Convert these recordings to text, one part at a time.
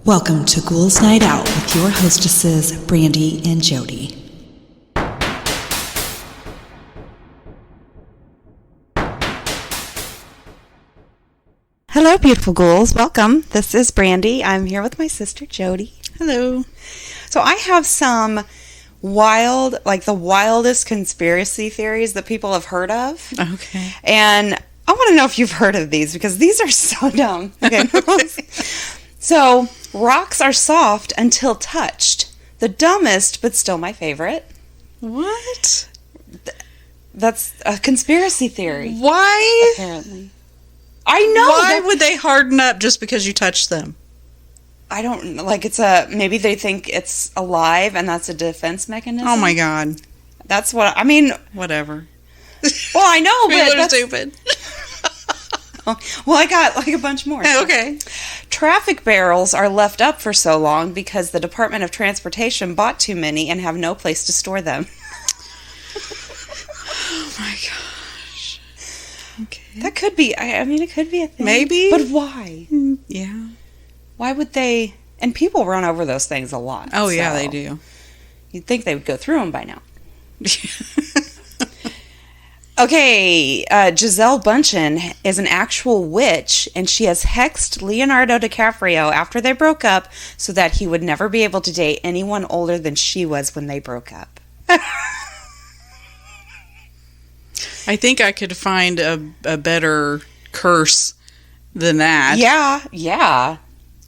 Welcome to Ghouls Night Out with your hostesses, Brandy and Jody. Hello, beautiful ghouls. Welcome. This is Brandy. I'm here with my sister, Jody. Hello. So I have some wild, like the wildest conspiracy theories that people have heard of. Okay. And I want to know if you've heard of these because these are so dumb. Okay. Okay. So, rocks are soft until touched. The dumbest, but still my favorite. What? That's a conspiracy theory. Why? Apparently. I know. Why would they harden up just because you touch them? I don't, like maybe they think it's alive and that's a defense mechanism. Oh my God. That's what, I mean. Whatever. Well, I know, but People are that's stupid. Well, I got like a bunch more. Okay. Traffic barrels are left up for so long because the Department of Transportation bought too many and have no place to store them. Oh my gosh. Okay. That could be, I mean, it could be a thing. Maybe. But why? Yeah. Why would they? And people run over those things a lot. Oh, yeah, so they do. You'd think they would go through them by now. Okay, Gisele Bündchen is an actual witch, and she has hexed Leonardo DiCaprio after they broke up so that he would never be able to date anyone older than she was when they broke up. I think I could find a better curse than that. Yeah,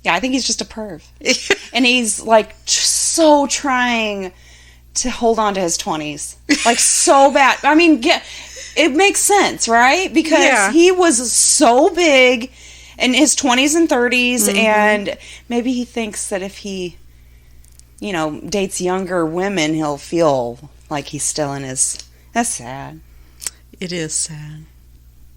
I think he's just a perv. And he's, like, so trying to hold on to his 20s. Like, so bad. I mean, it makes sense, right? Because he was so big in his 20s and 30s, and maybe he thinks that if he, dates younger women, he'll feel like he's still in his... That's sad. It is sad.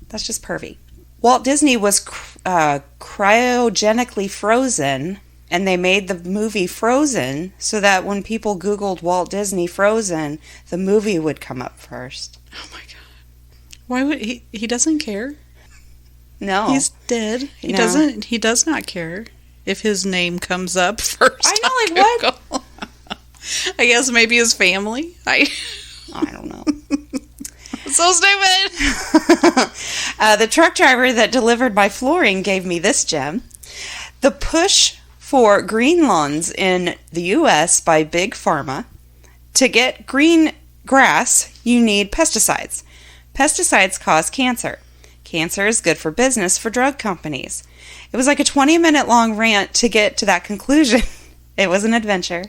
That's just pervy. Walt Disney was cryogenically frozen, and they made the movie Frozen so that when people Googled Walt Disney Frozen, the movie would come up first. Oh my God. Why would he doesn't care? No. He's dead. He does not care if his name comes up first. I know, like what? I guess maybe his family. I don't know. So stupid. The truck driver that delivered my flooring gave me this gem. The push for green lawns in the U.S. by Big Pharma. To get green grass, you need pesticides. Pesticides cause cancer. Cancer is good for business for drug companies. It was like a 20-minute long rant to get to that conclusion. It was an adventure.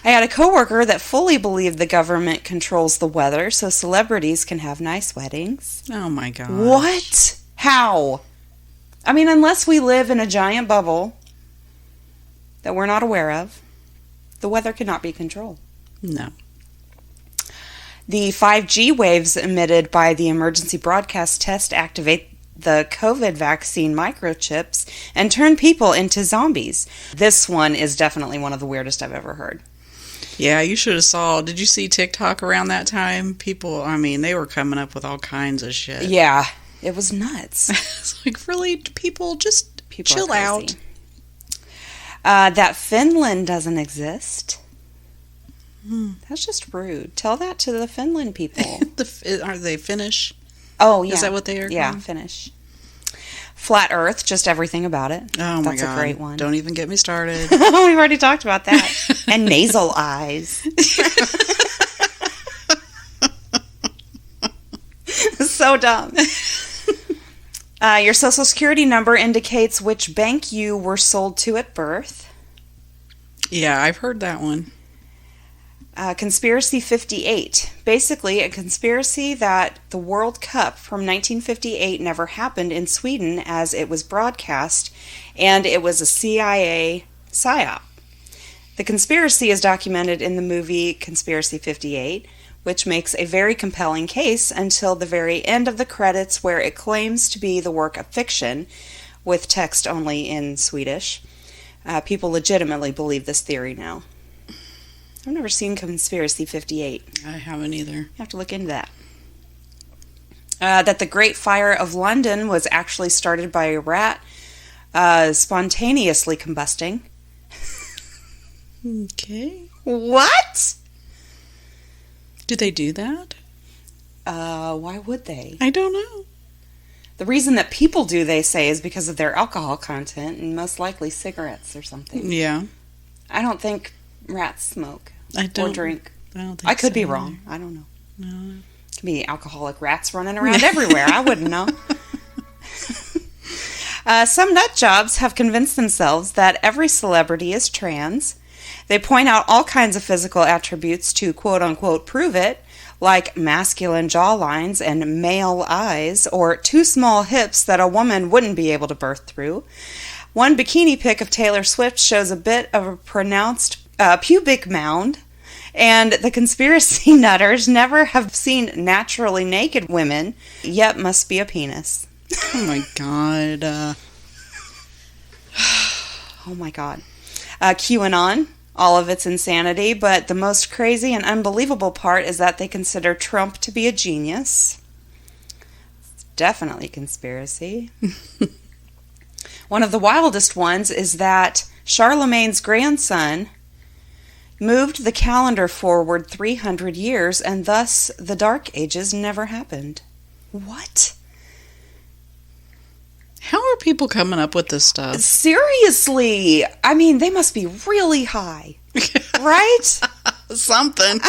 I had a coworker that fully believed the government controls the weather so celebrities can have nice weddings. Oh my God. What? How? I mean, unless we live in a giant bubble that we're not aware of, the weather cannot be controlled. No. The 5G waves emitted by the emergency broadcast test activate the COVID vaccine microchips and turn people into zombies. This one is definitely one of the weirdest I've ever heard. Yeah, you should have did you see TikTok around that time? People, I mean, they were coming up with all kinds of shit. Yeah, it was nuts. It's like, really, people chill out. That Finland doesn't exist. That's just rude. Tell that to the Finland people. Are they Finnish? Oh, yeah. Is that what they are? Yeah, called? Finnish. Flat Earth, just everything about it. Oh, my God. That's a great one. Don't even get me started. We've already talked about that. And nasal eyes. So dumb. Your social security number indicates which bank you were sold to at birth. Yeah, I've heard that one. Conspiracy 58. Basically, a conspiracy that the World Cup from 1958 never happened in Sweden as it was broadcast, and it was a CIA psyop. The conspiracy is documented in the movie Conspiracy 58, which makes a very compelling case until the very end of the credits where it claims to be the work of fiction, with text only in Swedish. People legitimately believe this theory now. I've never seen Conspiracy 58. I haven't either. You have to look into that. That the Great Fire of London was actually started by a rat spontaneously combusting. Okay. What? Do they do that? Why would they? I don't know. The reason that people do, they say, is because of their alcohol content and most likely cigarettes or something. Yeah. I don't think rats smoke I don't or drink. I don't think I could so be either. wrong. I don't know. No. Could be alcoholic rats running around everywhere. I wouldn't know. Some nut jobs have convinced themselves that every celebrity is trans. They point out all kinds of physical attributes to quote-unquote prove it, like masculine jawlines and male eyes, or too small hips that a woman wouldn't be able to birth through. One bikini pic of Taylor Swift shows a bit of a pronounced pubic mound, and the conspiracy nutters never have seen naturally naked women, yet must be a penis. Oh my god. Oh my god. QAnon, all of its insanity, but the most crazy and unbelievable part is that they consider Trump to be a genius. It's definitely conspiracy. One of the wildest ones is that Charlemagne's grandson moved the calendar forward 300 years, and thus the Dark Ages never happened. What? How are people coming up with this stuff? Seriously, I mean, they must be really high, right? Something.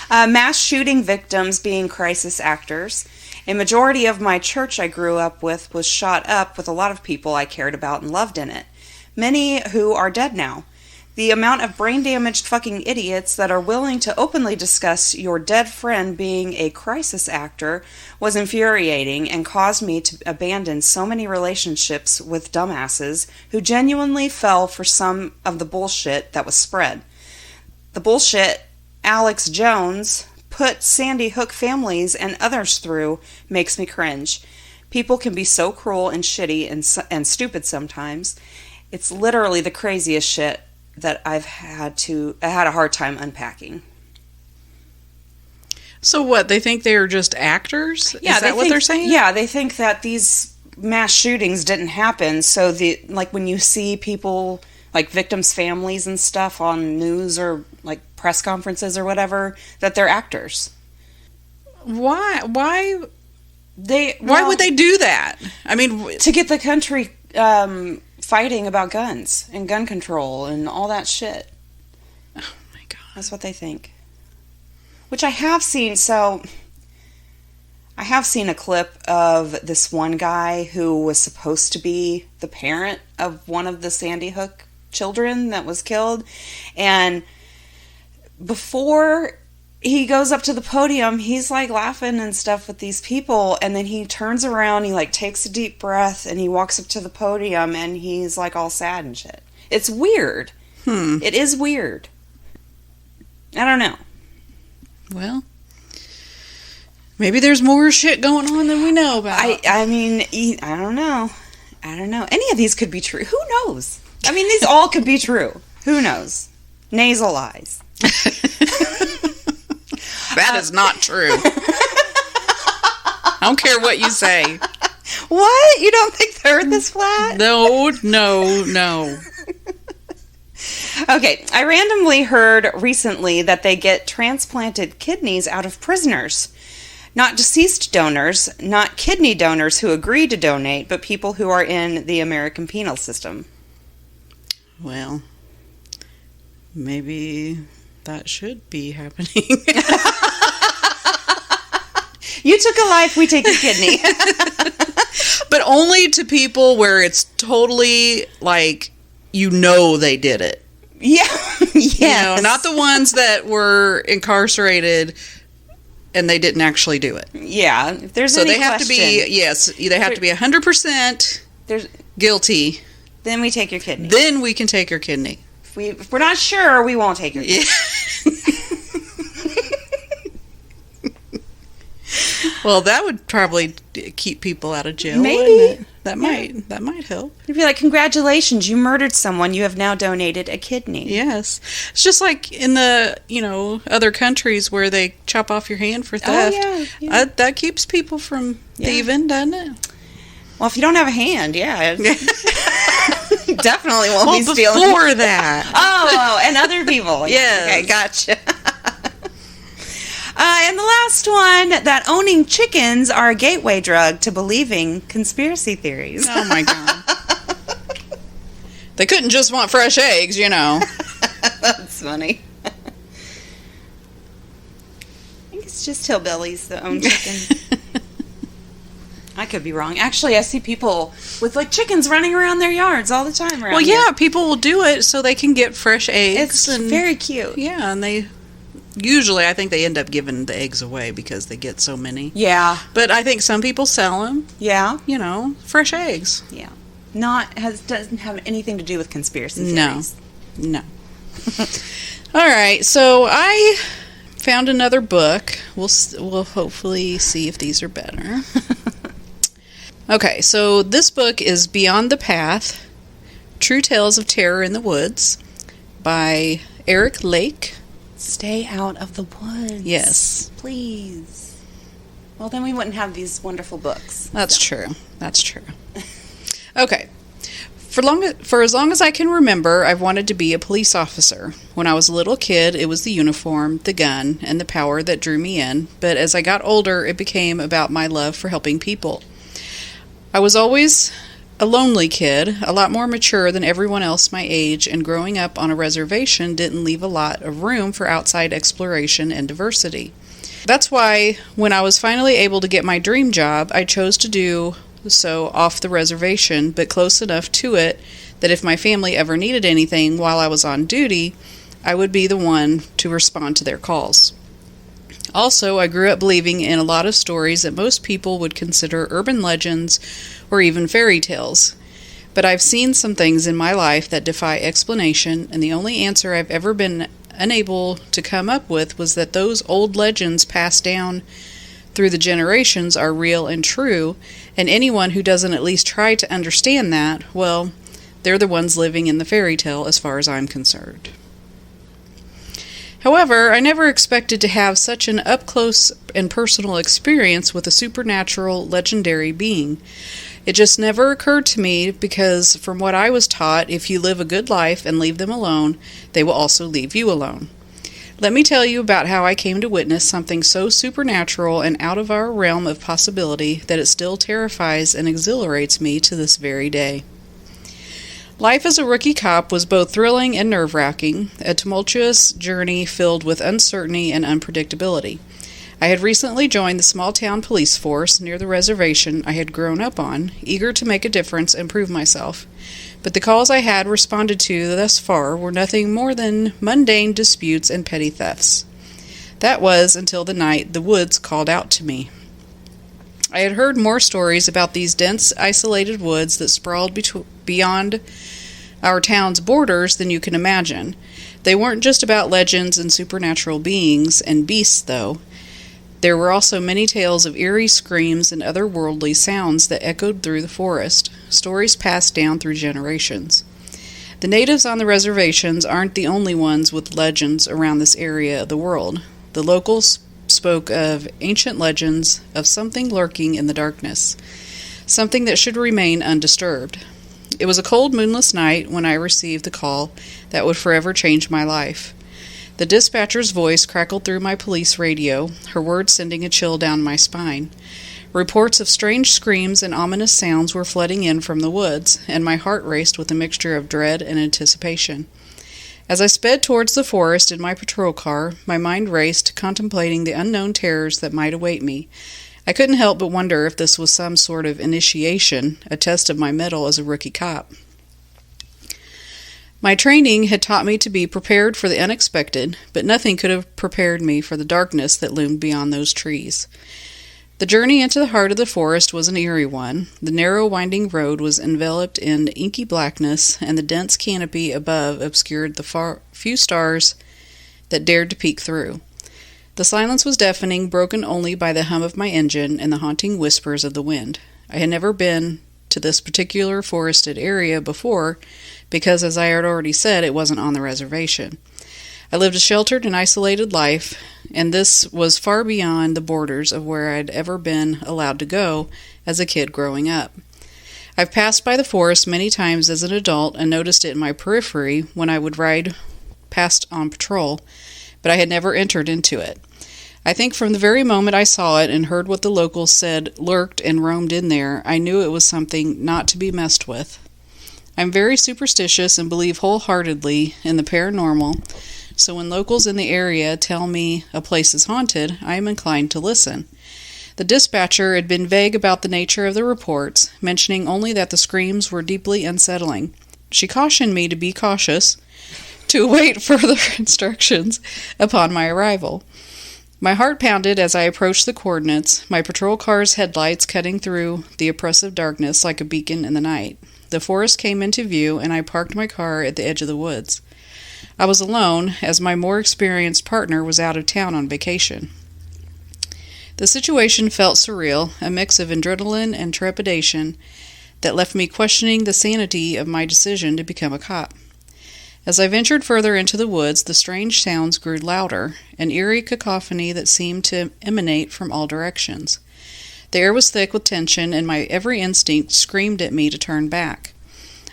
Mass shooting victims being crisis actors. A majority of my church I grew up with was shot up with a lot of people I cared about and loved in it. Many who are dead now. The amount of brain-damaged fucking idiots that are willing to openly discuss your dead friend being a crisis actor was infuriating and caused me to abandon so many relationships with dumbasses who genuinely fell for some of the bullshit that was spread. The bullshit Alex Jones put Sandy Hook families and others through makes me cringe. People can be so cruel and shitty and stupid sometimes. It's literally the craziest shit that I had a hard time unpacking. So what? They think they're just actors? Yeah, Is that what they're saying? Yeah, they think that these mass shootings didn't happen. So when you see people, like victims' families and stuff on news or like press conferences or whatever, that they're actors. Why would they do that? I mean, to get the country fighting about guns and gun control and all that shit. oh my god. That's what they think. Which I have seen. So I have seen a clip of this one guy who was supposed to be the parent of one of the Sandy Hook children that was killed. And before he goes up to the podium, he's like laughing and stuff with these people, and then he turns around, he like takes a deep breath, and he walks up to the podium, and he's like all sad and shit. It's weird. It is weird. I don't know. Well, maybe there's more shit going on than we know about. I mean, I don't know. Any of these could be true. Who knows? I mean, these all could be true. Who knows? Nasal eyes. That is not true. I don't care what you say. What? You don't think the earth is flat? No. Okay, I randomly heard recently that they get transplanted kidneys out of prisoners. Not deceased donors, not kidney donors who agree to donate, but people who are in the American penal system. Well, maybe that should be happening. You took a life, we take a kidney. But only to people where it's totally like, they did it. Yeah. Yes. Not the ones that were incarcerated and they didn't actually do it. Yeah. If there's So any they have question, they have to be 100% guilty. Then we take your kidney. Then we can take your kidney. If we're not sure, we won't take your kidney. Well, that would probably keep people out of jail. Maybe. that might help. You'd be like, congratulations, you murdered someone. You have now donated a kidney. Yes. It's just like in the, other countries where they chop off your hand for theft. Oh, yeah. That keeps people from thieving, doesn't it? Well, if you don't have a hand, definitely won't be stealing. Before that. Oh, and other people. Yes. Okay, gotcha. And the last one, that owning chickens are a gateway drug to believing conspiracy theories. Oh, my God. They couldn't just want fresh eggs, That's funny. I think it's just hillbillies that own chickens. I could be wrong. Actually, I see people with chickens running around their yards all the time around here. Yeah, people will do it so they can get fresh eggs. It's very cute. Yeah, and usually I think they end up giving the eggs away because they get so many. Yeah. But I think some people sell them. Yeah. Fresh eggs. Yeah. Doesn't have anything to do with conspiracy theories. No. All right, so I found another book. We'll hopefully see if these are better. Okay, so this book is Beyond the Path, True Tales of Terror in the Woods by Eric Lake. Stay out of the woods. Yes. Please. Well, then we wouldn't have these wonderful books. That's true. Okay. For as long as I can remember, I've wanted to be a police officer. When I was a little kid, it was the uniform, the gun, and the power that drew me in. But as I got older, it became about my love for helping people. I was always a lonely kid, a lot more mature than everyone else my age, and growing up on a reservation didn't leave a lot of room for outside exploration and diversity. That's why, when I was finally able to get my dream job, I chose to do so off the reservation, but close enough to it that if my family ever needed anything while I was on duty, I would be the one to respond to their calls. Also, I grew up believing in a lot of stories that most people would consider urban legends or even fairy tales. But I've seen some things in my life that defy explanation, and the only answer I've ever been unable to come up with was that those old legends passed down through the generations are real and true, and anyone who doesn't at least try to understand that, well, they're the ones living in the fairy tale as far as I'm concerned. However, I never expected to have such an up-close and personal experience with a supernatural, legendary being. It just never occurred to me because, from what I was taught, if you live a good life and leave them alone, they will also leave you alone. Let me tell you about how I came to witness something so supernatural and out of our realm of possibility that it still terrifies and exhilarates me to this very day. Life as a rookie cop was both thrilling and nerve-wracking, a tumultuous journey filled with uncertainty and unpredictability. I had recently joined the small-town police force near the reservation I had grown up on, eager to make a difference and prove myself. But the calls I had responded to thus far were nothing more than mundane disputes and petty thefts. That was until the night the woods called out to me. I had heard more stories about these dense, isolated woods that sprawled beyond our town's borders than you can imagine. They weren't just about legends and supernatural beings and beasts, though. There were also many tales of eerie screams and otherworldly sounds that echoed through the forest, stories passed down through generations. The natives on the reservations aren't the only ones with legends around this area of the world. The locals spoke of ancient legends of something lurking in the darkness, something that should remain undisturbed. It was a cold, moonless night when I received the call that would forever change my life. The dispatcher's voice crackled through my police radio, her words sending a chill down my spine. Reports of strange screams and ominous sounds were flooding in from the woods, and my heart raced with a mixture of dread and anticipation. As I sped towards the forest in my patrol car, my mind raced, contemplating the unknown terrors that might await me. I couldn't help but wonder if this was some sort of initiation, a test of my mettle as a rookie cop. My training had taught me to be prepared for the unexpected, but nothing could have prepared me for the darkness that loomed beyond those trees. The journey into the heart of the forest was an eerie one. The narrow, winding road was enveloped in inky blackness, and the dense canopy above obscured the few stars that dared to peek through. The silence was deafening, broken only by the hum of my engine and the haunting whispers of the wind. I had never been to to this particular forested area before because, as I had already said, it wasn't on the reservation. I lived a sheltered and isolated life, and this was far beyond the borders of where I'd ever been allowed to go as a kid growing up. I've passed by the forest many times as an adult and noticed it in my periphery when I would ride past on patrol, but I had never entered into it. I think from the very moment I saw it and heard what the locals said lurked and roamed in there, I knew it was something not to be messed with. I'm very superstitious and believe wholeheartedly in the paranormal, so when locals in the area tell me a place is haunted, I am inclined to listen. The dispatcher had been vague about the nature of the reports, mentioning only that the screams were deeply unsettling. She cautioned me to be cautious, to await further instructions upon my arrival. My heart pounded as I approached the coordinates, my patrol car's headlights cutting through the oppressive darkness like a beacon in the night. The forest came into view, and I parked my car at the edge of the woods. I was alone, as my more experienced partner was out of town on vacation. The situation felt surreal, a mix of adrenaline and trepidation that left me questioning the sanity of my decision to become a cop. As I ventured further into the woods, the strange sounds grew louder, an eerie cacophony that seemed to emanate from all directions. The air was thick with tension, and my every instinct screamed at me to turn back.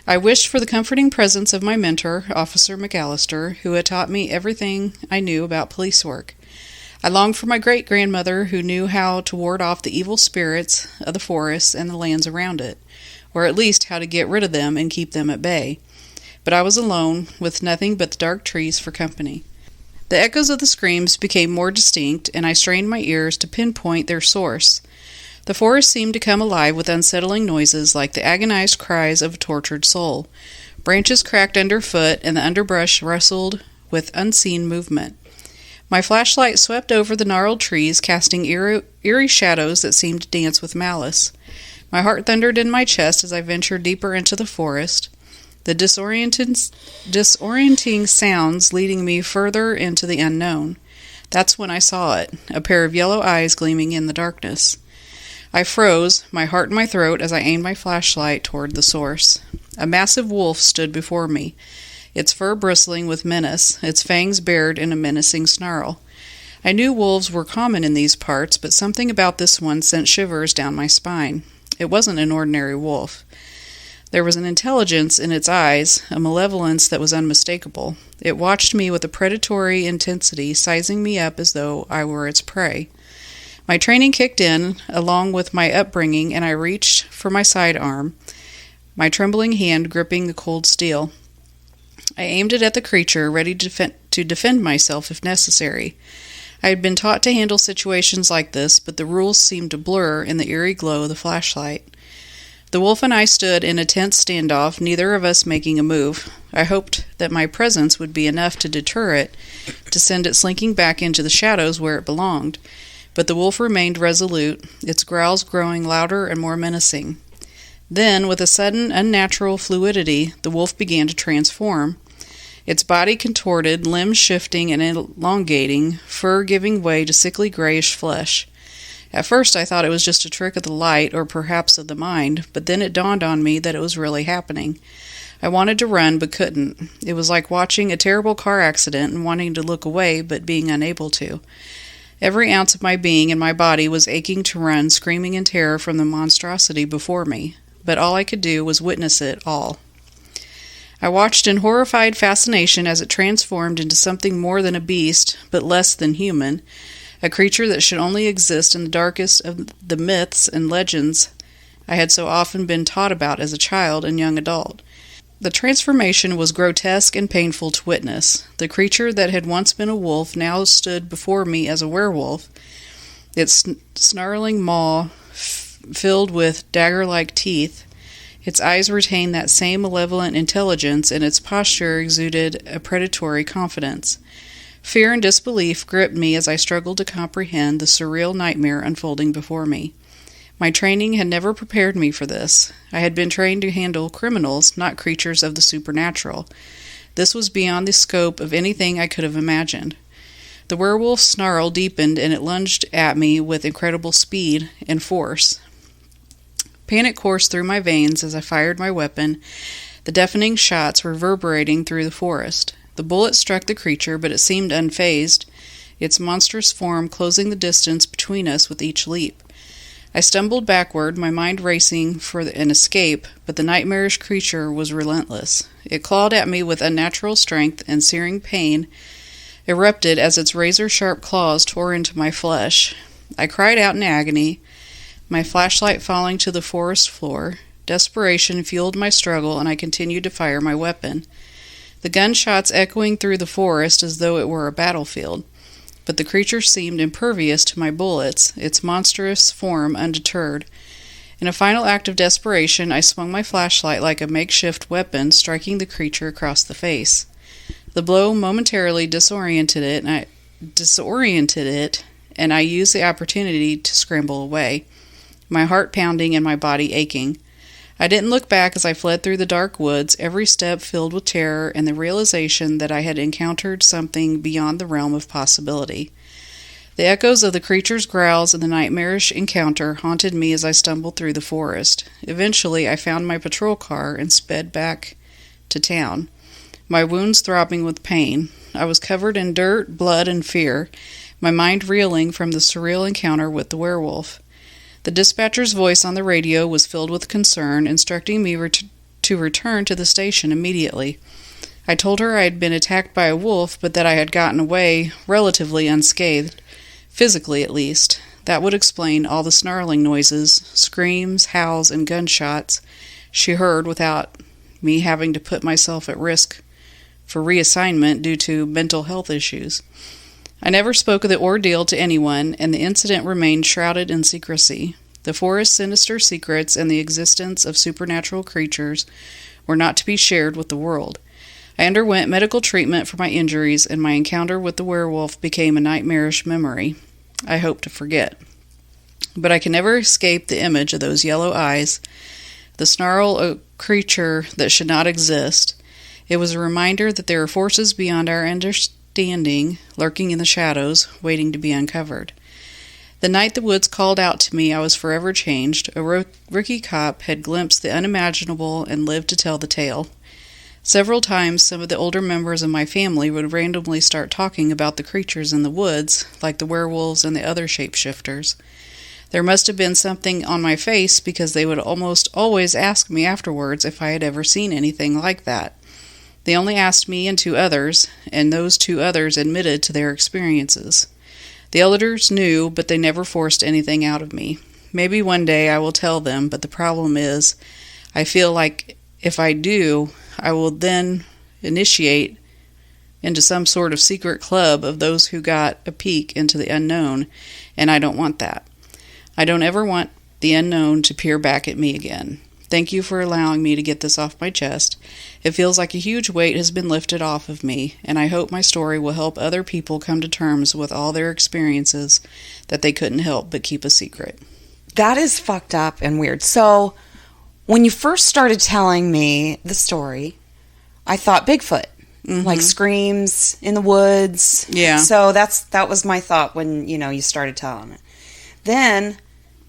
I wished for the comforting presence of my mentor, Officer McAllister, who had taught me everything I knew about police work. I longed for my great-grandmother, who knew how to ward off the evil spirits of the forest and the lands around it, or at least how to get rid of them and keep them at bay. But I was alone, with nothing but the dark trees for company. The echoes of the screams became more distinct, and I strained my ears to pinpoint their source. The forest seemed to come alive with unsettling noises like the agonized cries of a tortured soul. Branches cracked underfoot, and the underbrush rustled with unseen movement. My flashlight swept over the gnarled trees, casting eerie shadows that seemed to dance with malice. My heart thundered in my chest as I ventured deeper into the forest, the disorienting sounds leading me further into the unknown. That's when I saw it, a pair of yellow eyes gleaming in the darkness. I froze, my heart in my throat, as I aimed my flashlight toward the source. A massive wolf stood before me, its fur bristling with menace, its fangs bared in a menacing snarl. I knew wolves were common in these parts, but something about this one sent shivers down my spine. It wasn't an ordinary wolf. There was an intelligence in its eyes, a malevolence that was unmistakable. It watched me with a predatory intensity, sizing me up as though I were its prey. My training kicked in, along with my upbringing, and I reached for my sidearm, my trembling hand gripping the cold steel. I aimed it at the creature, ready to defend myself if necessary. I had been taught to handle situations like this, but the rules seemed to blur in the eerie glow of the flashlight. The wolf and I stood in a tense standoff, neither of us making a move. I hoped that my presence would be enough to deter it, to send it slinking back into the shadows where it belonged. But the wolf remained resolute, its growls growing louder and more menacing. Then, with a sudden, unnatural fluidity, the wolf began to transform. Its body contorted, limbs shifting and elongating, fur giving way to sickly grayish flesh. At first I thought it was just a trick of the light, or perhaps of the mind, but then it dawned on me that it was really happening. I wanted to run, but couldn't. It was like watching a terrible car accident and wanting to look away, but being unable to. Every ounce of my being and my body was aching to run, screaming in terror from the monstrosity before me, but all I could do was witness it all. I watched in horrified fascination as it transformed into something more than a beast, but less than human, a creature that should only exist in the darkest of the myths and legends I had so often been taught about as a child and young adult. The transformation was grotesque and painful to witness. The creature that had once been a wolf now stood before me as a werewolf, its snarling maw filled with dagger-like teeth. Its eyes retained that same malevolent intelligence, and its posture exuded a predatory confidence. Fear and disbelief gripped me as I struggled to comprehend the surreal nightmare unfolding before me. My training had never prepared me for this. I had been trained to handle criminals, not creatures of the supernatural. This was beyond the scope of anything I could have imagined. The werewolf's snarl deepened, and it lunged at me with incredible speed and force. Panic coursed through my veins as I fired my weapon, the deafening shots reverberating through the forest. The bullet struck the creature, but it seemed unfazed, its monstrous form closing the distance between us with each leap. I stumbled backward, my mind racing for an escape, but the nightmarish creature was relentless. It clawed at me with unnatural strength, and searing pain erupted as its razor-sharp claws tore into my flesh. I cried out in agony, my flashlight falling to the forest floor. Desperation fueled my struggle, and I continued to fire my weapon, the gunshots echoing through the forest as though it were a battlefield. But the creature seemed impervious to my bullets, its monstrous form undeterred. In a final act of desperation, I swung my flashlight like a makeshift weapon, striking the creature across the face. The blow momentarily disoriented it, and I used the opportunity to scramble away, my heart pounding and my body aching. I didn't look back as I fled through the dark woods, every step filled with terror and the realization that I had encountered something beyond the realm of possibility. The echoes of the creature's growls and the nightmarish encounter haunted me as I stumbled through the forest. Eventually, I found my patrol car and sped back to town, my wounds throbbing with pain. I was covered in dirt, blood, and fear, my mind reeling from the surreal encounter with the werewolf. The dispatcher's voice on the radio was filled with concern, instructing me to return to the station immediately. I told her I had been attacked by a wolf, but that I had gotten away relatively unscathed, physically at least. That would explain all the snarling noises, screams, howls, and gunshots she heard without me having to put myself at risk for reassignment due to mental health issues. I never spoke of the ordeal to anyone, and the incident remained shrouded in secrecy. The forest's sinister secrets and the existence of supernatural creatures were not to be shared with the world. I underwent medical treatment for my injuries, and my encounter with the werewolf became a nightmarish memory I hope to forget. But I can never escape the image of those yellow eyes, the snarl of a creature that should not exist. It was a reminder that there are forces beyond our understanding, lurking in the shadows, waiting to be uncovered. The night the woods called out to me, I was forever changed. A rookie cop had glimpsed the unimaginable and lived to tell the tale. Several times, some of the older members of my family would randomly start talking about the creatures in the woods, like the werewolves and the other shapeshifters. There must have been something on my face, because they would almost always ask me afterwards if I had ever seen anything like that. They only asked me and 2 others, and those 2 others admitted to their experiences. The elders knew, but they never forced anything out of me. Maybe one day I will tell them, but the problem is, I feel like if I do, I will then initiate into some sort of secret club of those who got a peek into the unknown, and I don't want that. I don't ever want the unknown to peer back at me again. Thank you for allowing me to get this off my chest. It feels like a huge weight has been lifted off of me, and I hope my story will help other people come to terms with all their experiences that they couldn't help but keep a secret. That is fucked up and weird. So, when you first started telling me the story, I thought Bigfoot. Mm-hmm. Like screams in the woods. Yeah. So that was my thought when, you started telling it. Then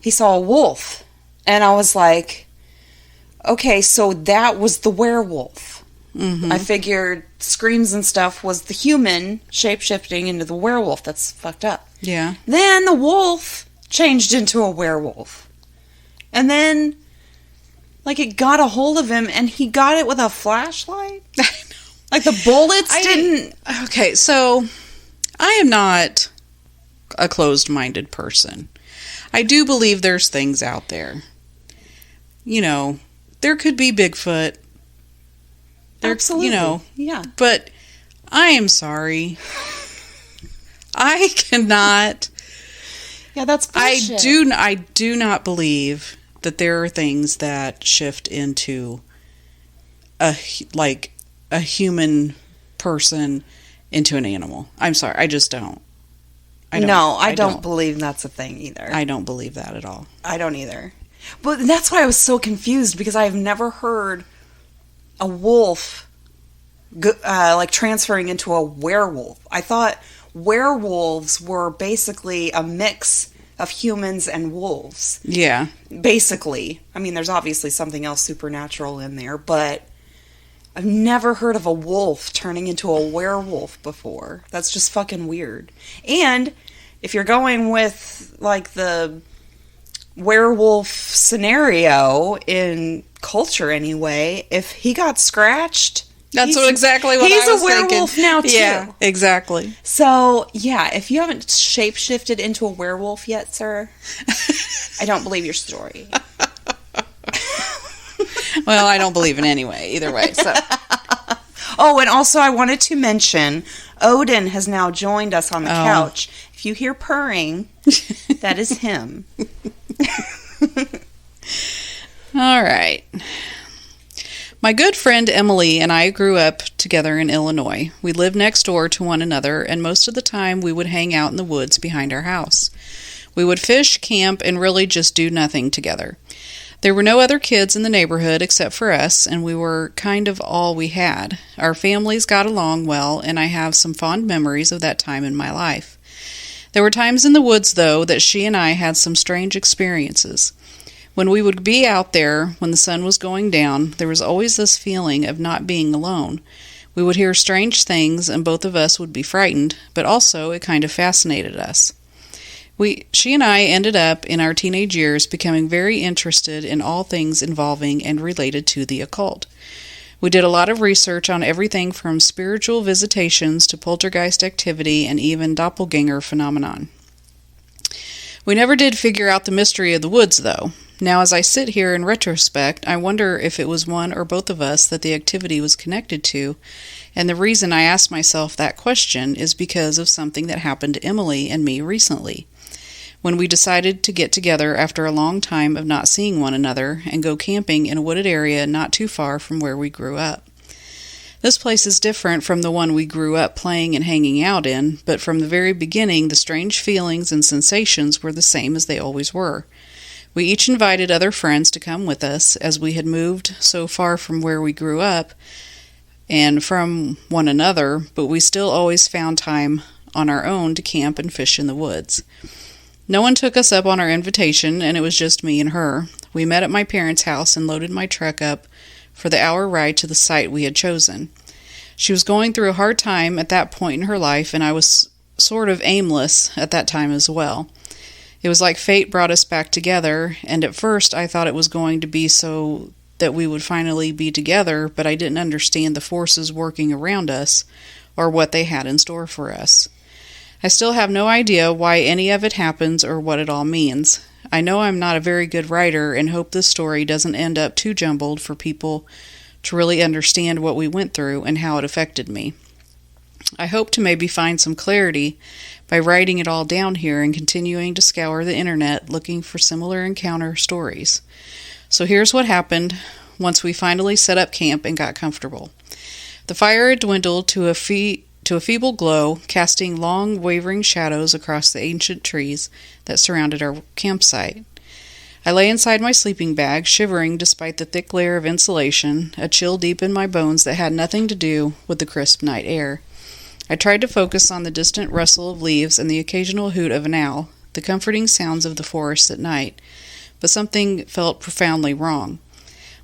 he saw a wolf, and I was like, okay, so that was the werewolf. Mm-hmm. I figured screams and stuff was the human shape-shifting into the werewolf. That's fucked up. Yeah. Then the wolf changed into a werewolf. And then, it got a hold of him, and he got it with a flashlight? Like, the bullets didn't... Okay, so, I am not a closed-minded person. I do believe there's things out there. There could be Bigfoot. Absolutely. Yeah. But I am sorry. I cannot. Yeah, that's bullshit. I do not believe that there are things that shift into a human person into an animal. I'm sorry. I just don't. I don't believe that's a thing either. I don't believe that at all. I don't either. But that's why I was so confused, because I've never heard a wolf transferring into a werewolf. I thought werewolves were basically a mix of humans and wolves. Yeah. Basically. I mean, there's obviously something else supernatural in there, but I've never heard of a wolf turning into a werewolf before. That's just fucking weird. And if you're going with, like, the werewolf scenario in culture anyway, if he got scratched... That's exactly what I was thinking. He's a werewolf now, too. Yeah, exactly. So, yeah, if you haven't shapeshifted into a werewolf yet, sir, I don't believe your story. Well, I don't believe in anyway, either way, so... Oh, and also I wanted to mention, Odin has now joined us on the couch. If you hear purring, that is him. All right. My good friend Emily and I grew up together in Illinois. We lived next door to one another, and most of the time we would hang out in the woods behind our house. We would fish, camp, and really just do nothing together. There were no other kids in the neighborhood except for us, and we were kind of all we had. Our families got along well, and I have some fond memories of that time in my life. There were times in the woods, though, that she and I had some strange experiences. When we would be out there, when the sun was going down, there was always this feeling of not being alone. We would hear strange things, and both of us would be frightened, but also it kind of fascinated us. She and I ended up, in our teenage years, becoming very interested in all things involving and related to the occult. We did a lot of research on everything from spiritual visitations to poltergeist activity and even doppelganger phenomenon. We never did figure out the mystery of the woods, though. Now, as I sit here in retrospect, I wonder if it was one or both of us that the activity was connected to, and the reason I ask myself that question is because of something that happened to Emily and me recently, when we decided to get together after a long time of not seeing one another and go camping in a wooded area not too far from where we grew up. This place is different from the one we grew up playing and hanging out in, but from the very beginning the strange feelings and sensations were the same as they always were. We each invited other friends to come with us, as we had moved so far from where we grew up and from one another, but we still always found time on our own to camp and fish in the woods. No one took us up on our invitation, and it was just me and her. We met at my parents' house and loaded my truck up for the hour ride to the site we had chosen. She was going through a hard time at that point in her life, and I was sort of aimless at that time as well. It was like fate brought us back together, and at first I thought it was going to be so that we would finally be together, but I didn't understand the forces working around us or what they had in store for us. I still have no idea why any of it happens or what it all means. I know I'm not a very good writer and hope this story doesn't end up too jumbled for people to really understand what we went through and how it affected me. I hope to maybe find some clarity by writing it all down here and continuing to scour the internet looking for similar encounter stories. So here's what happened once we finally set up camp and got comfortable. The fire had dwindled to a feeble glow, casting long, wavering shadows across the ancient trees that surrounded our campsite. I lay inside my sleeping bag, shivering despite the thick layer of insulation, a chill deep in my bones that had nothing to do with the crisp night air. I tried to focus on the distant rustle of leaves and the occasional hoot of an owl, the comforting sounds of the forest at night, but something felt profoundly wrong.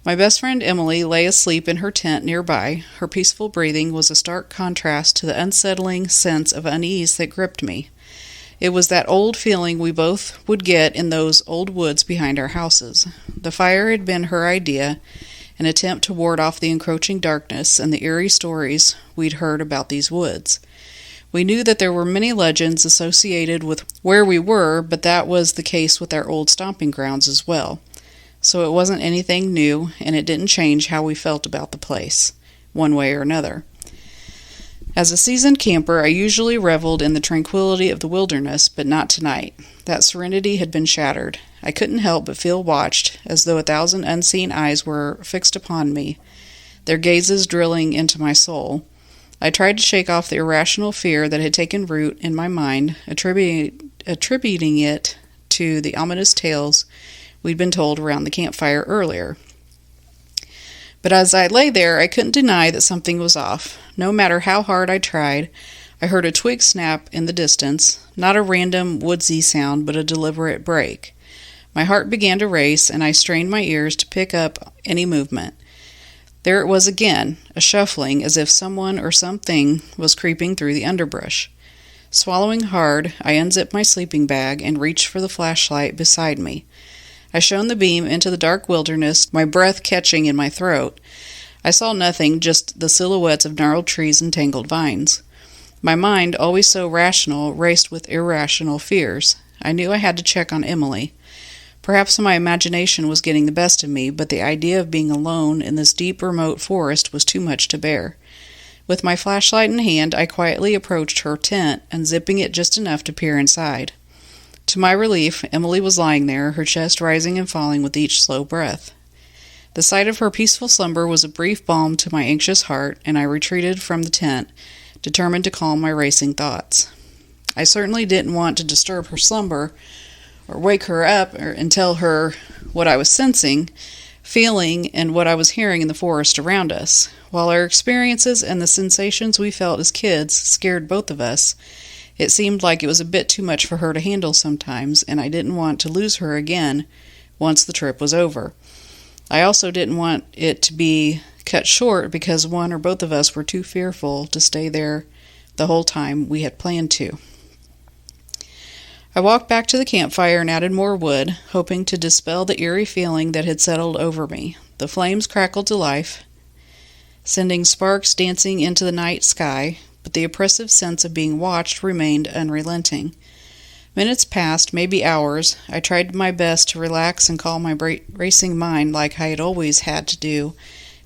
My best friend Emily lay asleep in her tent nearby. Her peaceful breathing was a stark contrast to the unsettling sense of unease that gripped me. It was that old feeling we both would get in those old woods behind our houses. The fire had been her idea, an attempt to ward off the encroaching darkness and the eerie stories we'd heard about these woods. We knew that there were many legends associated with where we were, but that was the case with our old stomping grounds as well. So it wasn't anything new, and it didn't change how we felt about the place, one way or another. As a seasoned camper, I usually reveled in the tranquility of the wilderness, but not tonight. That serenity had been shattered. I couldn't help but feel watched, as though 1,000 unseen eyes were fixed upon me, their gazes drilling into my soul. I tried to shake off the irrational fear that had taken root in my mind, attributing it to the ominous tales we'd been told around the campfire earlier. But as I lay there, I couldn't deny that something was off. No matter how hard I tried, I heard a twig snap in the distance, not a random woodsy sound, but a deliberate break. My heart began to race, and I strained my ears to pick up any movement. There it was again, a shuffling, as if someone or something was creeping through the underbrush. Swallowing hard, I unzipped my sleeping bag and reached for the flashlight beside me. I shone the beam into the dark wilderness, my breath catching in my throat. I saw nothing, just the silhouettes of gnarled trees and tangled vines. My mind, always so rational, raced with irrational fears. I knew I had to check on Emily. Perhaps my imagination was getting the best of me, but the idea of being alone in this deep, remote forest was too much to bear. With my flashlight in hand, I quietly approached her tent, unzipping it just enough to peer inside. To my relief, Emily was lying there, her chest rising and falling with each slow breath. The sight of her peaceful slumber was a brief balm to my anxious heart, and I retreated from the tent, determined to calm my racing thoughts. I certainly didn't want to disturb her slumber, or wake her up and tell her what I was sensing, feeling, and what I was hearing in the forest around us. While our experiences and the sensations we felt as kids scared both of us, it seemed like it was a bit too much for her to handle sometimes, and I didn't want to lose her again once the trip was over. I also didn't want it to be cut short because one or both of us were too fearful to stay there the whole time we had planned to. I walked back to the campfire and added more wood, hoping to dispel the eerie feeling that had settled over me. The flames crackled to life, sending sparks dancing into the night sky, but the oppressive sense of being watched remained unrelenting. Minutes passed, maybe hours. I tried my best to relax and calm my racing mind like I had always had to do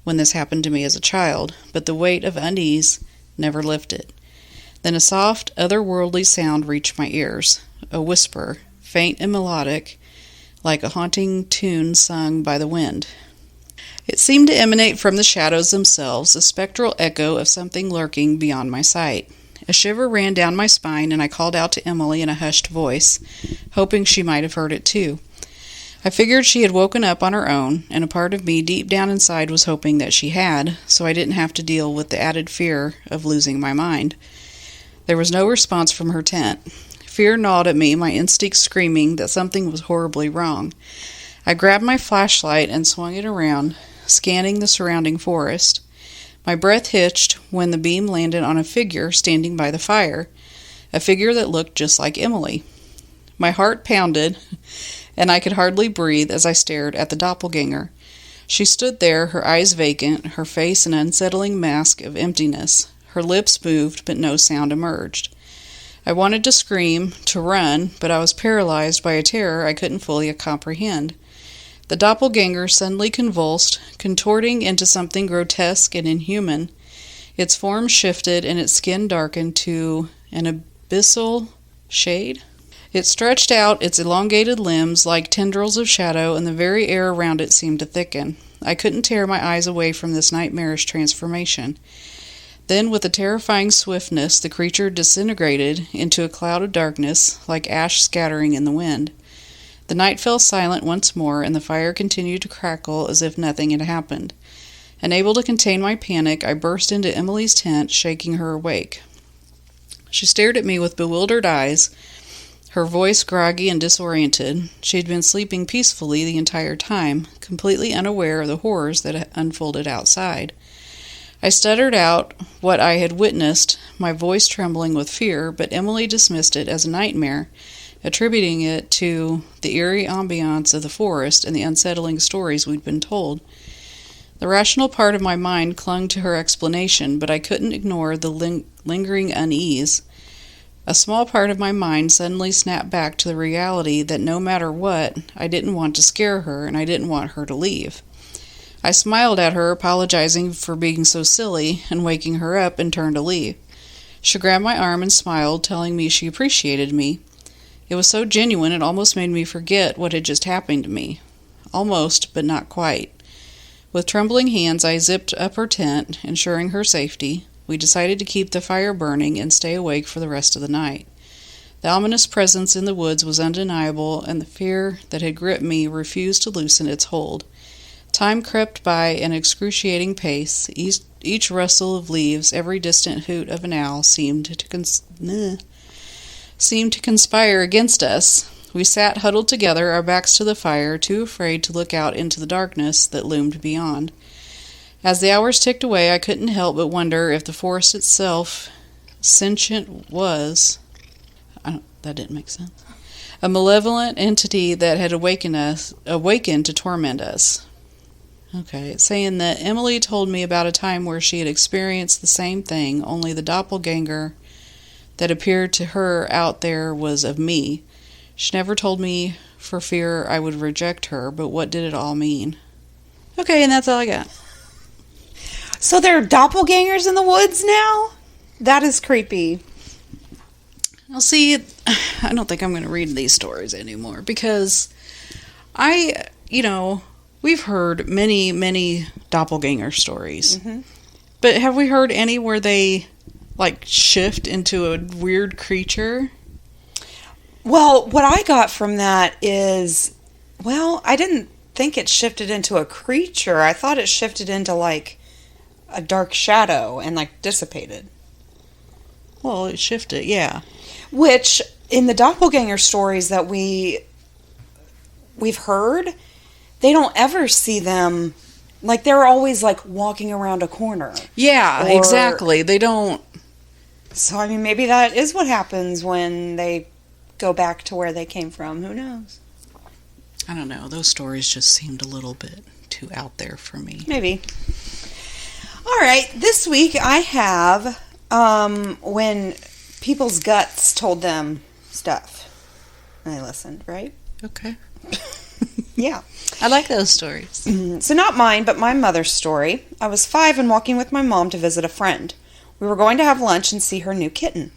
when this happened to me as a child, but the weight of unease never lifted. Then a soft, otherworldly sound reached my ears. A whisper, faint and melodic, like a haunting tune sung by the wind. It seemed to emanate from the shadows themselves, a spectral echo of something lurking beyond my sight. A shiver ran down my spine, and I called out to Emily in a hushed voice, hoping she might have heard it too. I figured she had woken up on her own, and a part of me deep down inside was hoping that she had, so I didn't have to deal with the added fear of losing my mind. There was no response from her tent. Fear gnawed at me, my instincts screaming that something was horribly wrong. I grabbed my flashlight and swung it around, scanning the surrounding forest. My breath hitched when the beam landed on a figure standing by the fire, a figure that looked just like Emily. My heart pounded, and I could hardly breathe as I stared at the doppelganger. She stood there, her eyes vacant, her face an unsettling mask of emptiness. Her lips moved, but no sound emerged. I wanted to scream, to run, but I was paralyzed by a terror I couldn't fully comprehend. The doppelganger suddenly convulsed, contorting into something grotesque and inhuman. Its form shifted and its skin darkened to an abyssal shade. It stretched out its elongated limbs like tendrils of shadow, and the very air around it seemed to thicken. I couldn't tear my eyes away from this nightmarish transformation. Then, with a terrifying swiftness, the creature disintegrated into a cloud of darkness, like ash scattering in the wind. The night fell silent once more, and the fire continued to crackle as if nothing had happened. Unable to contain my panic, I burst into Emily's tent, shaking her awake. She stared at me with bewildered eyes, her voice groggy and disoriented. She had been sleeping peacefully the entire time, completely unaware of the horrors that had unfolded outside. I stuttered out what I had witnessed, my voice trembling with fear, but Emily dismissed it as a nightmare, attributing it to the eerie ambiance of the forest and the unsettling stories we'd been told. The rational part of my mind clung to her explanation, but I couldn't ignore the lingering unease. A small part of my mind suddenly snapped back to the reality that no matter what, I didn't want to scare her, and I didn't want her to leave. I smiled at her, apologizing for being so silly, and waking her up, and turned to leave. She grabbed my arm and smiled, telling me she appreciated me. It was so genuine it almost made me forget what had just happened to me. Almost, but not quite. With trembling hands, I zipped up her tent, ensuring her safety. We decided to keep the fire burning and stay awake for the rest of the night. The ominous presence in the woods was undeniable, and the fear that had gripped me refused to loosen its hold. Time crept by an excruciating pace. each rustle of leaves, every distant hoot of an owl seemed to conspire against us. We sat huddled together, our backs to the fire, too afraid to look out into the darkness that loomed beyond. As the hours ticked away, I couldn't help but wonder if the forest itself sentient was... that didn't make sense. A malevolent entity that had awakened to torment us. Okay, it's saying that Emily told me about a time where she had experienced the same thing, only the doppelganger that appeared to her out there was of me. She never told me for fear I would reject her, but what did it all mean? Okay, and that's all I got. So there are doppelgangers in the woods now? That is creepy. Well, see, I don't think I'm going to read these stories anymore because we've heard many, many doppelganger stories. Mm-hmm. But have we heard any where they, shift into a weird creature? Well, what I got from that is, I didn't think it shifted into a creature. I thought it shifted into, a dark shadow and, dissipated. Well, it shifted, yeah. Which, in the doppelganger stories that we've heard, they don't ever see them, they're always, walking around a corner. Yeah, exactly. They don't... So, maybe that is what happens when they go back to where they came from. Who knows? I don't know. Those stories just seemed a little bit too out there for me. Maybe. All right. This week I have when people's guts told them stuff. And they listened, right? Okay. Yeah. I like those stories. So not mine, but my mother's story. I was 5 and walking with my mom to visit a friend. We were going to have lunch and see her new kitten.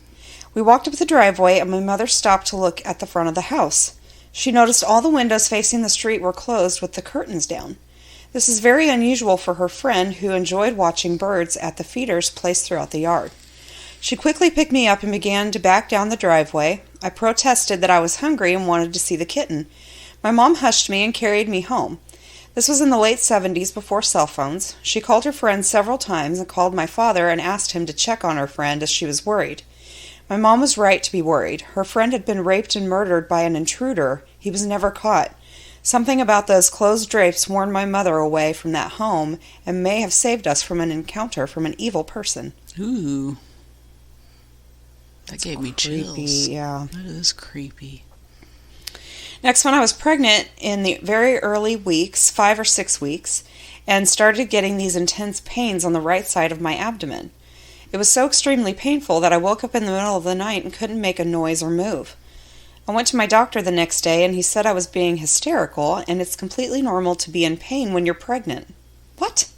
We walked up the driveway, and my mother stopped to look at the front of the house. She noticed all the windows facing the street were closed with the curtains down. This is very unusual for her friend, who enjoyed watching birds at the feeders placed throughout the yard. She quickly picked me up and began to back down the driveway. I protested that I was hungry and wanted to see the kitten. My mom hushed me and carried me home. This was in the late 70s, before cell phones. She called her friend several times and called my father and asked him to check on her friend as she was worried. My mom was right to be worried. Her friend had been raped and murdered by an intruder. He was never caught. Something about those closed drapes warned my mother away from that home and may have saved us from an encounter from an evil person. Ooh. That gave me chills. Yeah. That is creepy. Next one, I was pregnant in the very early weeks, 5 or 6 weeks, and started getting these intense pains on the right side of my abdomen. It was so extremely painful that I woke up in the middle of the night and couldn't make a noise or move. I went to my doctor the next day, and he said I was being hysterical, and it's completely normal to be in pain when you're pregnant. What?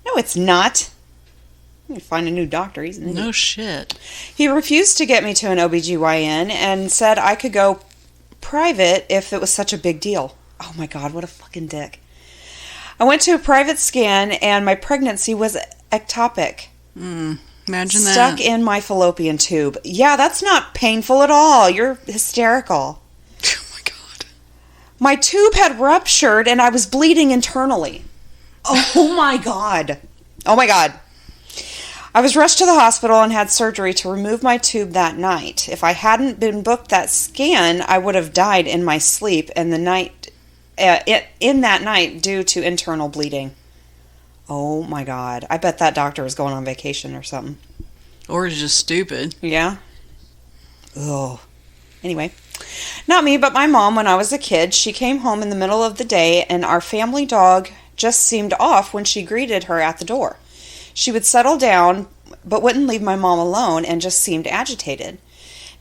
No, it's not. I'm going to find a new doctor. He's an idiot. No shit. He refused to get me to an OBGYN and said I could go private if it was such a big deal. Oh my God, what a fucking dick. I went to a private scan, and my pregnancy was ectopic. Imagine that. Stuck in my fallopian tube. Yeah, that's not painful at all. You're hysterical. Oh my God. My tube had ruptured and I was bleeding internally. Oh my God. Oh my God. I was rushed to the hospital and had surgery to remove my tube that night. If I hadn't been booked that scan, I would have died in my sleep in that night due to internal bleeding. Oh my God. I bet that doctor was going on vacation or something. Or is just stupid. Yeah? Ugh. Anyway. Not me, but my mom when I was a kid. She came home in the middle of the day, and our family dog just seemed off when she greeted her at the door. She would settle down, but wouldn't leave my mom alone and just seemed agitated.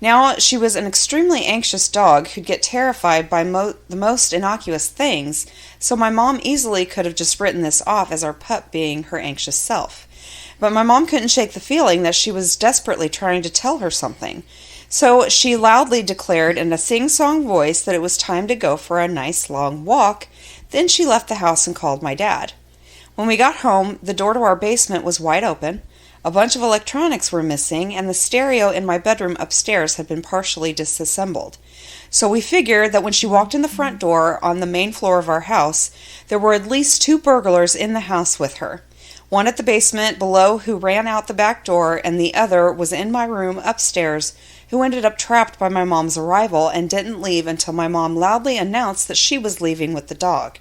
Now, she was an extremely anxious dog who'd get terrified by the most innocuous things, so my mom easily could have just written this off as our pup being her anxious self. But my mom couldn't shake the feeling that she was desperately trying to tell her something. So she loudly declared in a sing-song voice that it was time to go for a nice long walk. Then she left the house and called my dad. When we got home, the door to our basement was wide open. A bunch of electronics were missing, and the stereo in my bedroom upstairs had been partially disassembled. So we figured that when she walked in the front door on the main floor of our house, there were at least 2 burglars in the house with her. One at the basement below who ran out the back door, and the other was in my room upstairs who ended up trapped by my mom's arrival and didn't leave until my mom loudly announced that she was leaving with the dog.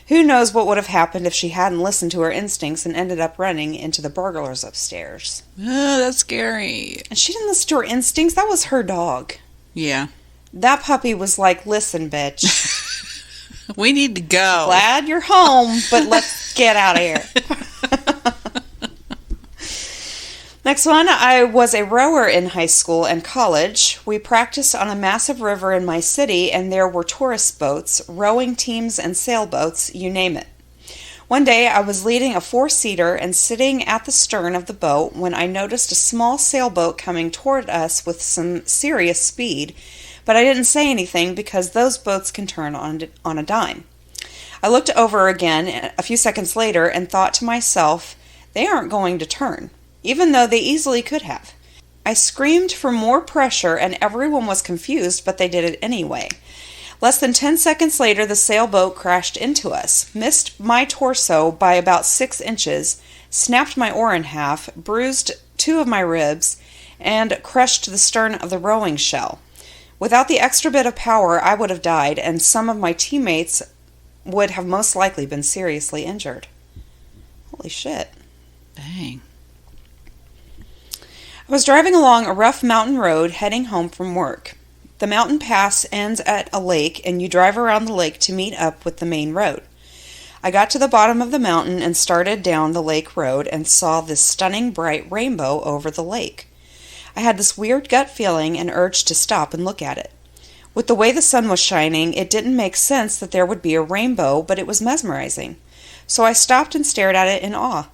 Who knows what would have happened if she hadn't listened to her instincts and ended up running into the burglars upstairs. Oh, that's scary. And she didn't listen to her instincts. That was her dog. Yeah. That puppy was like, listen, bitch. We need to go. Glad you're home, but let's get out of here. Next one, I was a rower in high school and college. We practiced on a massive river in my city, and there were tourist boats, rowing teams, and sailboats, you name it. One day, I was leading a 4-seater and sitting at the stern of the boat when I noticed a small sailboat coming toward us with some serious speed, but I didn't say anything because those boats can turn on a dime. I looked over again a few seconds later and thought to myself, they aren't going to turn, even though they easily could have. I screamed for more pressure and everyone was confused, but they did it anyway. Less than 10 seconds later, the sailboat crashed into us, missed my torso by about 6 inches, snapped my oar in half, bruised 2 of my ribs, and crushed the stern of the rowing shell. Without the extra bit of power, I would have died, and some of my teammates would have most likely been seriously injured. Holy shit. Dang. I was driving along a rough mountain road heading home from work. The mountain pass ends at a lake, and you drive around the lake to meet up with the main road. I got to the bottom of the mountain and started down the lake road and saw this stunning bright rainbow over the lake. I had this weird gut feeling and urge to stop and look at it. With the way the sun was shining, it didn't make sense that there would be a rainbow, but it was mesmerizing. So I stopped and stared at it in awe.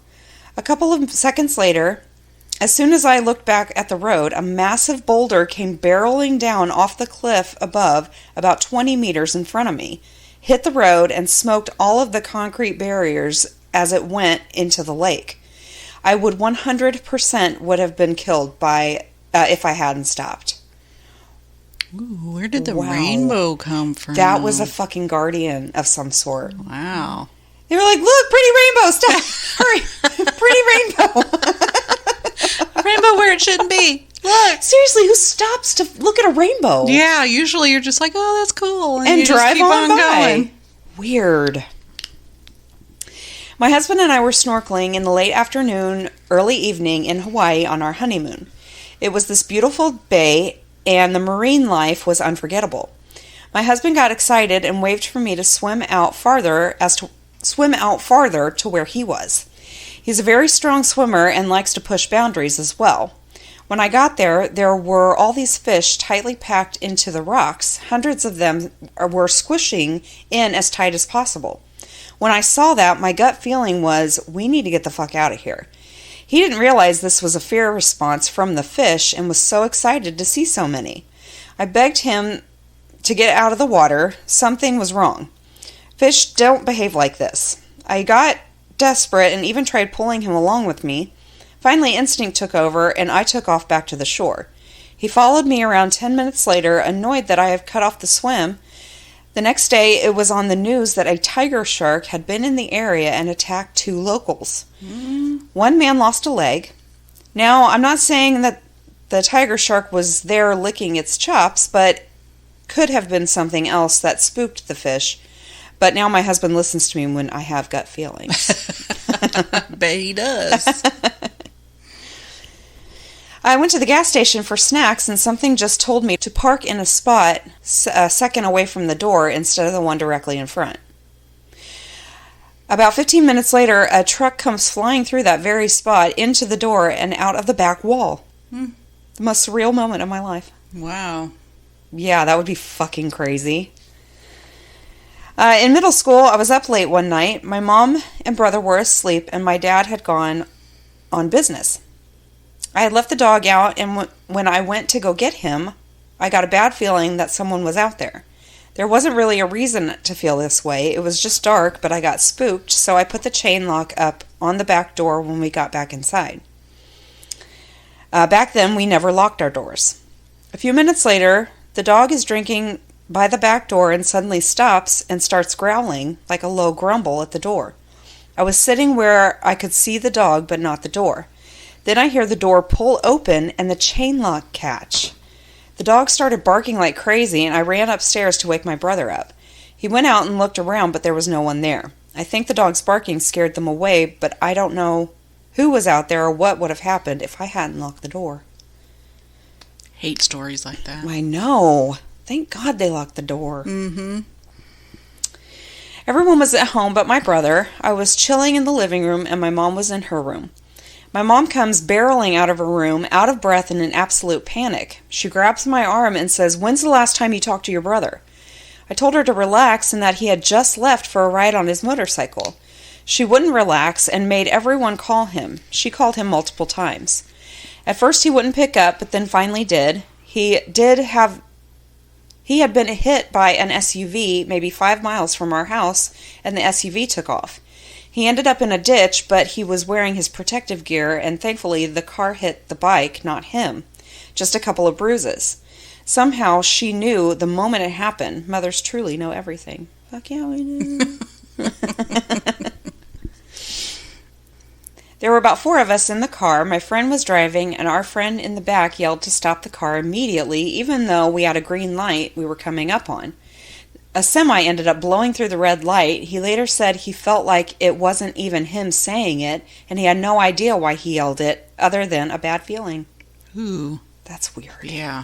A couple of seconds later, as soon as I looked back at the road, a massive boulder came barreling down off the cliff above, about 20 meters in front of me, hit the road, and smoked all of the concrete barriers as it went into the lake. I would 100% would have been killed by if I hadn't stopped. Ooh, where did the rainbow come from? That was a fucking guardian of some sort. Wow. They were like, look, pretty rainbow, stop, hurry, pretty rainbow. Rainbow where it shouldn't be. Look, seriously, who stops to look at a rainbow? Yeah, usually you're just like, oh, that's cool. And you drive just keep on by. going. Weird. My husband and I were snorkeling in the late afternoon, early evening in Hawaii on our honeymoon. It was this beautiful bay, and the marine life was unforgettable. My husband got excited and waved for me to swim out farther to where he was. He's a very strong swimmer and likes to push boundaries as well. When I got there, there were all these fish tightly packed into the rocks. Hundreds of them were squishing in as tight as possible. When I saw that, my gut feeling was, we need to get the fuck out of here. He didn't realize this was a fear response from the fish and was so excited to see so many. I begged him to get out of the water. Something was wrong. Fish don't behave like this. I got desperate and even tried pulling him along with me. Finally, instinct took over, and I took off back to the shore. He followed me around 10 minutes later, annoyed that I had cut off the swim. The next day, it was on the news that a tiger shark had been in the area and attacked 2 locals. One man lost a leg. Now, I'm not saying that the tiger shark was there licking its chops, but could have been something else that spooked the fish. But now my husband listens to me when I have gut feelings. Bet he does. I went to the gas station for snacks, and something just told me to park in a spot a second away from the door instead of the one directly in front. About 15 minutes later, a truck comes flying through that very spot into the door and out of the back wall. The most surreal moment of my life. Wow. Yeah, that would be fucking crazy. In middle school, I was up late one night. My mom and brother were asleep, and my dad had gone on business. I had left the dog out, and when I went to go get him, I got a bad feeling that someone was out there. There wasn't really a reason to feel this way. It was just dark, but I got spooked, so I put the chain lock up on the back door when we got back inside. Back then, we never locked our doors. A few minutes later, the dog is drinking by the back door and suddenly stops and starts growling like a low grumble at the door. I was sitting where I could see the dog but not the door. Then I hear the door pull open and the chain lock catch. The dog started barking like crazy, and I ran upstairs to wake my brother up. He went out and looked around, but there was no one there. I think the dog's barking scared them away, but I don't know who was out there or what would have happened if I hadn't locked the door. Hate stories like that. I know. Thank God they locked the door. Mm-hmm. Everyone was at home but my brother. I was chilling in the living room, and my mom was in her room. My mom comes barreling out of her room, out of breath and in absolute panic. She grabs my arm and says, "When's the last time you talked to your brother?" I told her to relax and that he had just left for a ride on his motorcycle. She wouldn't relax and made everyone call him. She called him multiple times. At first he wouldn't pick up, but then finally did. He had been hit by an SUV maybe 5 miles from our house, and the SUV took off. He ended up in a ditch, but he was wearing his protective gear, and thankfully the car hit the bike, not him. Just a couple of bruises. Somehow she knew the moment it happened. Mothers truly know everything. Fuck yeah, we do. There were about 4 of us in the car. My friend was driving, and our friend in the back yelled to stop the car immediately, even though we had a green light we were coming up on. A semi ended up blowing through the red light. He later said he felt like it wasn't even him saying it, and he had no idea why he yelled it, other than a bad feeling. Ooh. That's weird. Yeah.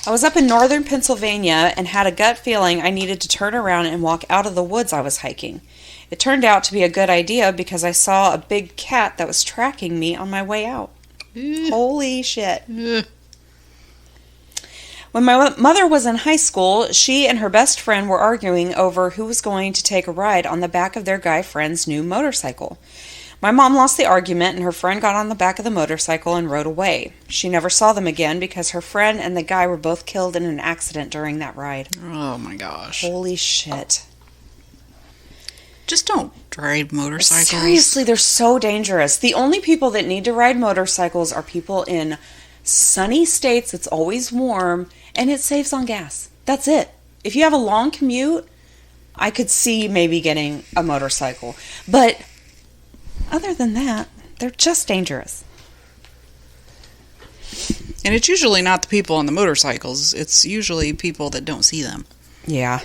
I was up in northern Pennsylvania and had a gut feeling I needed to turn around and walk out of the woods I was hiking. It turned out to be a good idea because I saw a big cat that was tracking me on my way out. Holy shit. When my mother was in high school, she and her best friend were arguing over who was going to take a ride on the back of their guy friend's new motorcycle. My mom lost the argument, and her friend got on the back of the motorcycle and rode away. She never saw them again because her friend and the guy were both killed in an accident during that ride. Oh my gosh. Holy shit. Just don't ride motorcycles. Seriously, they're so dangerous. The only people that need to ride motorcycles are people in sunny states. It's always warm, and it saves on gas. That's it. If you have a long commute, I could see maybe getting a motorcycle. But other than that, they're just dangerous. And it's usually not the people on the motorcycles. It's usually people that don't see them. Yeah.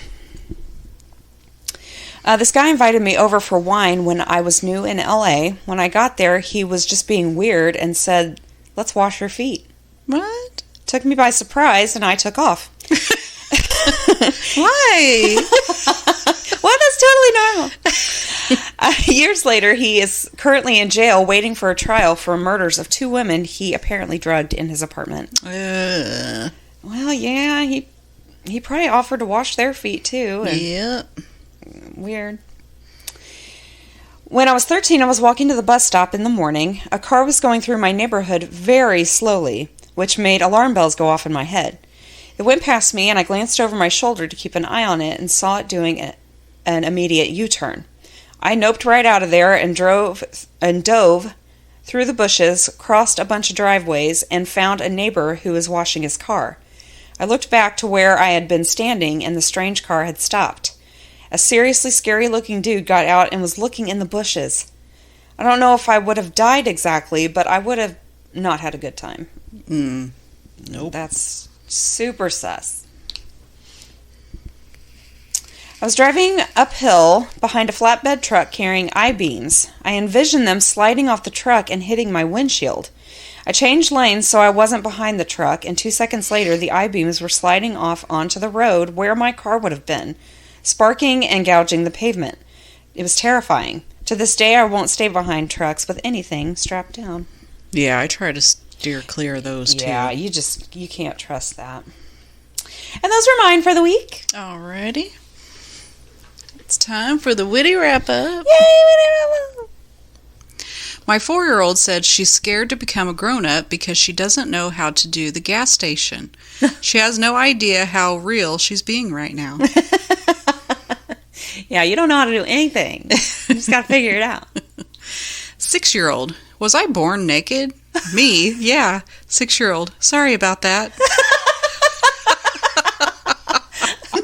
This guy invited me over for wine when I was new in LA. When I got there, he was just being weird and said, "Let's wash your feet." What? Took me by surprise, and I took off. Why? Well, that's totally normal. Years later, he is currently in jail waiting for a trial for murders of 2 women he apparently drugged in his apartment. Well, yeah, he probably offered to wash their feet, too. Yep. Weird. When I was 13, I was walking to the bus stop in the morning. A car was going through my neighborhood very slowly, which made alarm bells go off in my head. It went past me, and I glanced over my shoulder to keep an eye on it and saw it doing an immediate U-turn. I noped right out of there and dove through the bushes, crossed a bunch of driveways, and found a neighbor who was washing his car. I looked back to where I had been standing, and the strange car had stopped. A seriously scary-looking dude got out and was looking in the bushes. I don't know if I would have died exactly, but I would have not had a good time. Nope. That's super sus. I was driving uphill behind a flatbed truck carrying I-beams. I envisioned them sliding off the truck and hitting my windshield. I changed lanes so I wasn't behind the truck, and 2 seconds later the I-beams were sliding off onto the road where my car would have been, sparking and gouging the pavement. It was terrifying. To this day, I won't stay behind trucks with anything strapped down. Yeah, I try to steer clear of those, too. Yeah, you can't trust that. And those were mine for the week. Alrighty. It's time for the witty wrap-up. Yay, witty wrap-up! My 4-year-old said she's scared to become a grown-up because she doesn't know how to do the gas station. She has no idea how real she's being right now. Yeah, you don't know how to do anything. You just got to figure it out. 6-year-old. Was I born naked? Me? Yeah. 6-year-old. Sorry about that.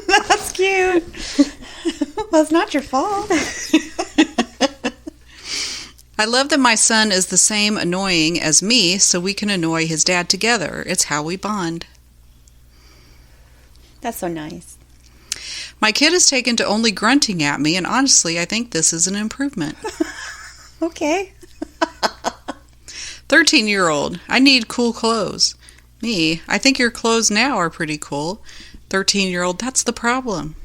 That's cute. Well, it's not your fault. I love that my son is the same annoying as me, so we can annoy his dad together. It's how we bond. That's so nice. My kid has taken to only grunting at me, and honestly, I think this is an improvement. Okay. 13-year-old, I need cool clothes. Me, I think your clothes now are pretty cool. 13-year-old, that's the problem.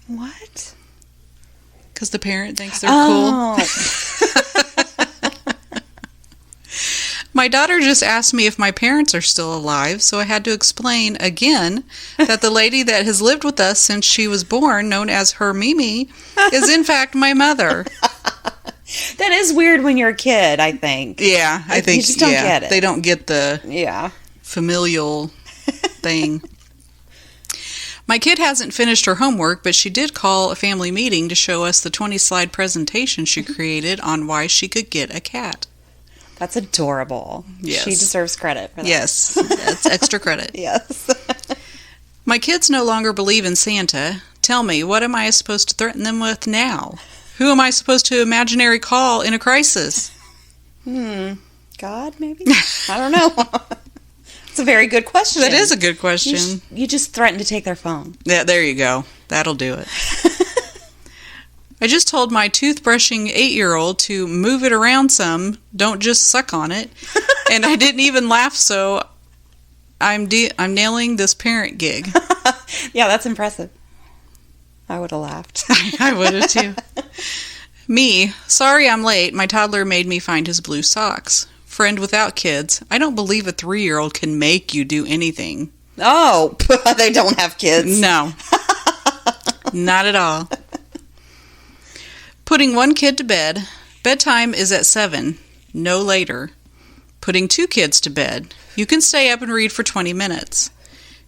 What? Because the parent thinks they're cool. My daughter just asked me if my parents are still alive, so I had to explain again that the lady that has lived with us since she was born, known as her Mimi, is in fact my mother. That is weird when you're a kid, I think. Yeah, I think you just don't get it. They don't get the familial thing. My kid hasn't finished her homework, but she did call a family meeting to show us the 20-slide presentation she created on why she could get a cat. That's adorable. Yes. She deserves credit for that. Yes, that's extra credit. Yes. My kids no longer believe in Santa. Tell me, what am I supposed to threaten them with now? Who am I supposed to imaginary call in a crisis? God, maybe? I don't know. It's a very good question. That is a good question. You just threaten to take their phone. Yeah, there you go. That'll do it. I just told my toothbrushing 8-year-old to move it around some. Don't just suck on it. And I didn't even laugh, so I'm nailing this parent gig. Yeah, that's impressive. I would have laughed. I would have too. Me, sorry I'm late. My toddler made me find his blue socks. Friend without kids. I don't believe a 3-year-old can make you do anything. Oh, they don't have kids. No. Not at all. Putting one kid to bed. Bedtime is at 7. No later. Putting 2 kids to bed. You can stay up and read for 20 minutes.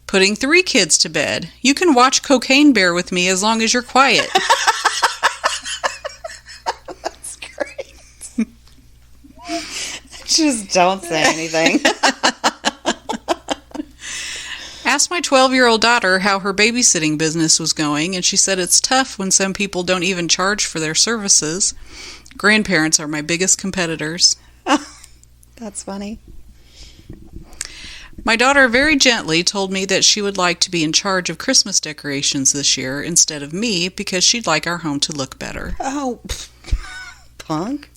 Putting 3 kids to bed. You can watch Cocaine Bear with me as long as you're quiet. That's great. Just don't say anything. Asked my 12-year-old daughter how her babysitting business was going, and she said it's tough when some people don't even charge for their services. Grandparents are my biggest competitors. That's funny. My daughter very gently told me that she would like to be in charge of Christmas decorations this year instead of me because she'd like our home to look better. Oh, punk.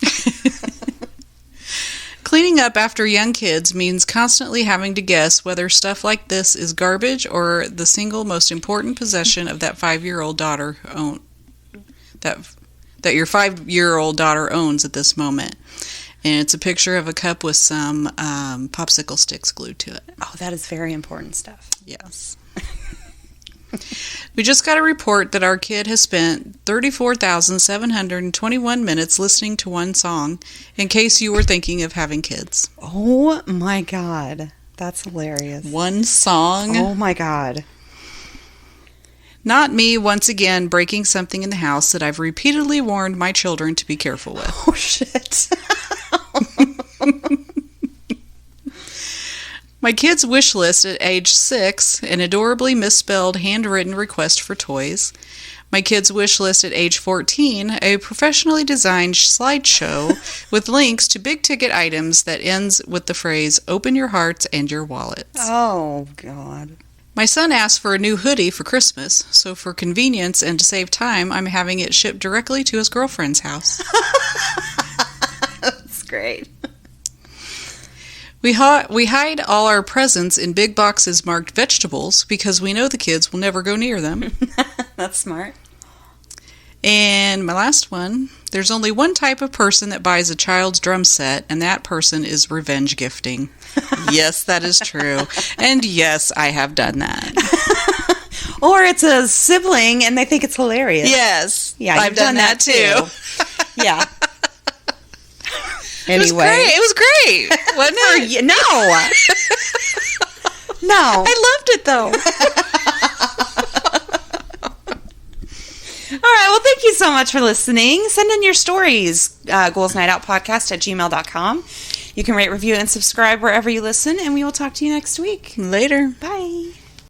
Cleaning up after young kids means constantly having to guess whether stuff like this is garbage or the single most important possession of that 5-year-old daughter that your 5-year-old daughter owns at this moment. And it's a picture of a cup with some popsicle sticks glued to it. Oh, that is very important stuff. Yes. We just got a report that our kid has spent 34,721 minutes listening to one song, in case you were thinking of having kids. Oh, my God. That's hilarious. One song? Oh, my God. Not me, once again, breaking something in the house that I've repeatedly warned my children to be careful with. Oh, shit. My kid's wish list at age 6, an adorably misspelled handwritten request for toys. My kid's wish list at age 14, a professionally designed slideshow with links to big-ticket items that ends with the phrase, "Open your hearts and your wallets." Oh, God. My son asked for a new hoodie for Christmas, so for convenience and to save time, I'm having it shipped directly to his girlfriend's house. That's great. We hide all our presents in big boxes marked vegetables because we know the kids will never go near them. That's smart. And my last one, there's only one type of person that buys a child's drum set, and that person is revenge gifting. Yes, that is true. And yes, I have done that. Or it's a sibling and they think it's hilarious. Yes. Yeah, I've done that too. Yeah. Anyway. It was great, wasn't it? No. No. I loved it, though. All right. Well, thank you so much for listening. Send in your stories, goalsnightoutpodcast@gmail.com. You can rate, review, and subscribe wherever you listen, and we will talk to you next week. Later. Bye.